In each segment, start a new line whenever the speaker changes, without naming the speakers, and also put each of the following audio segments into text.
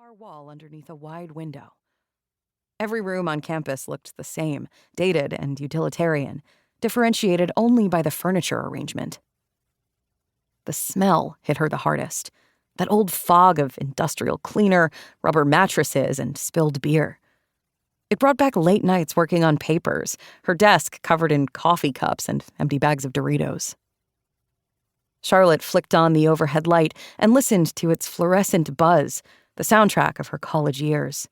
far wall underneath a wide window. Every room on campus looked the same, dated and utilitarian, differentiated only by the furniture arrangement. The smell hit her the hardest, that old fog of industrial cleaner, rubber mattresses, and spilled beer. It brought back late nights working on papers, her desk covered in coffee cups and empty bags of Doritos. Charlotte flicked on the overhead light and listened to its fluorescent buzz, the soundtrack of her college years.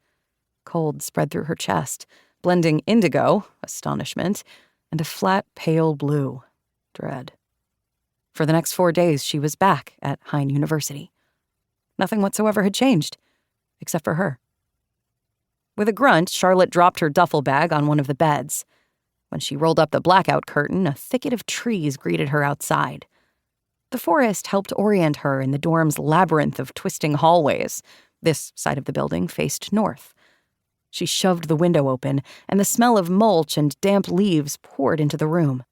Cold spread through her chest, blending indigo, astonishment, and a flat pale blue, dread. For the next 4 days, she was back at Hein University. Nothing whatsoever had changed, except for her. With a grunt, Charlotte dropped her duffel bag on one of the beds. When she rolled up the blackout curtain, a thicket of trees greeted her outside. The forest helped orient her in the dorm's labyrinth of twisting hallways. This side of the building faced north. She shoved the window open, and the smell of mulch and damp leaves poured into the room.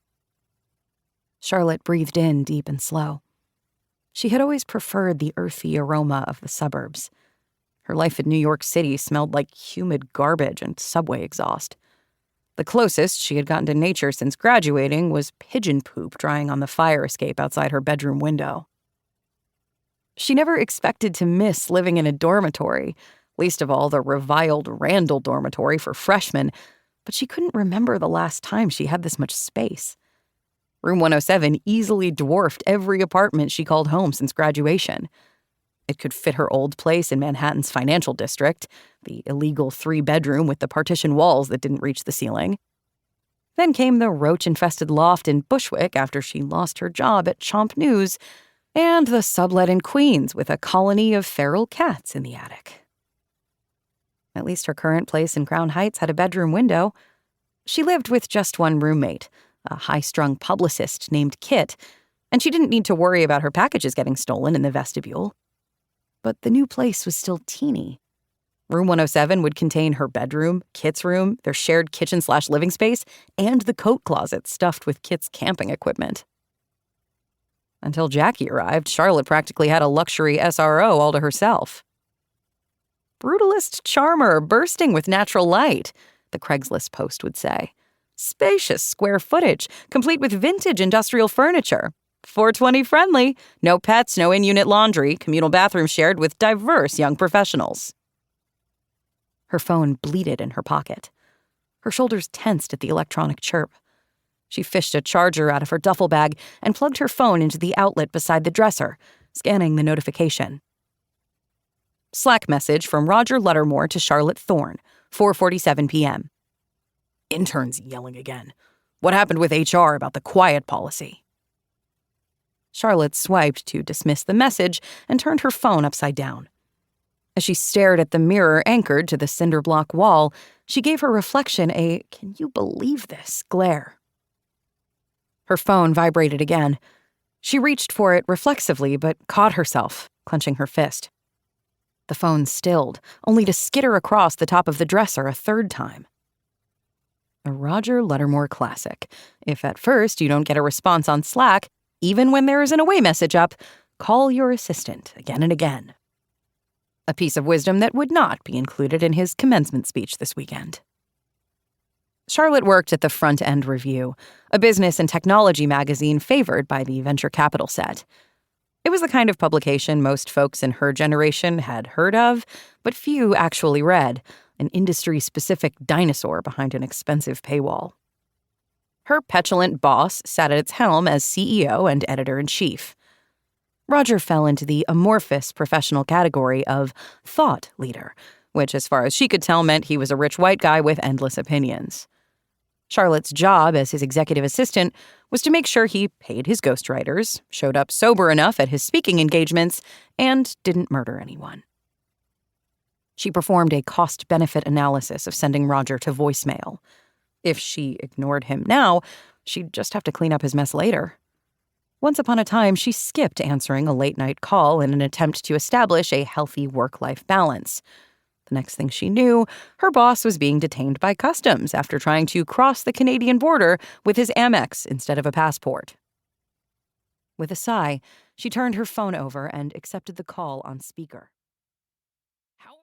Charlotte breathed in deep and slow. She had always preferred the earthy aroma of the suburbs. Her life in New York City smelled like humid garbage and subway exhaust. The closest she had gotten to nature since graduating was pigeon poop drying on the fire escape outside her bedroom window. She never expected to miss living in a dormitory, least of all the reviled Randall dormitory for freshmen, but she couldn't remember the last time she had this much space. Room 107 easily dwarfed every apartment she called home since graduation. It could fit her old place in Manhattan's financial district, the illegal 3-bedroom with the partition walls that didn't reach the ceiling. Then came the roach-infested loft in Bushwick after she lost her job at Chomp News, and the sublet in Queens with a colony of feral cats in the attic. At least her current place in Crown Heights had a bedroom window. She lived with just one roommate, a high-strung publicist named Kit, and she didn't need to worry about her packages getting stolen in the vestibule. But the new place was still teeny. Room 107 would contain her bedroom, Kit's room, their shared kitchen/living space, and the coat closet stuffed with Kit's camping equipment. Until Jackie arrived, Charlotte practically had a luxury SRO all to herself. Brutalist charmer bursting with natural light, the Craigslist post would say. Spacious square footage, complete with vintage industrial furniture. 420 friendly, no pets, no in-unit laundry, communal bathroom shared with diverse young professionals. Her phone bleated in her pocket. Her shoulders tensed at the electronic chirp. She fished a charger out of her duffel bag and plugged her phone into the outlet beside the dresser, scanning the notification. Slack message from Roger Ludermore to Charlotte Thorne, 4:47 p.m. Interns yelling again. What happened with HR about the quiet policy? Charlotte swiped to dismiss the message and turned her phone upside down. As she stared at the mirror anchored to the cinder block wall, she gave her reflection a "can you believe this" glare. Her phone vibrated again. She reached for it reflexively but caught herself, clenching her fist. The phone stilled, only to skitter across the top of the dresser a third time. A Roger Ludermore classic. If at first you don't get a response on Slack, even when there is an away message up, call your assistant again and again. A piece of wisdom that would not be included in his commencement speech this weekend. Charlotte worked at the Front End Review, a business and technology magazine favored by the venture capital set. It was the kind of publication most folks in her generation had heard of, but few actually read, an industry-specific dinosaur behind an expensive paywall. Her petulant boss sat at its helm as CEO and editor-in-chief. Roger fell into the amorphous professional category of thought leader, which, as far as she could tell, meant he was a rich white guy with endless opinions. Charlotte's job as his executive assistant was to make sure he paid his ghostwriters, showed up sober enough at his speaking engagements, and didn't murder anyone. She performed a cost-benefit analysis of sending Roger to voicemail. If she ignored him now, she'd just have to clean up his mess later. Once upon a time, she skipped answering a late-night call in an attempt to establish a healthy work-life balance. The next thing she knew, her boss was being detained by customs after trying to cross the Canadian border with his Amex instead of a passport. With a sigh, she turned her phone over and accepted the call on speaker.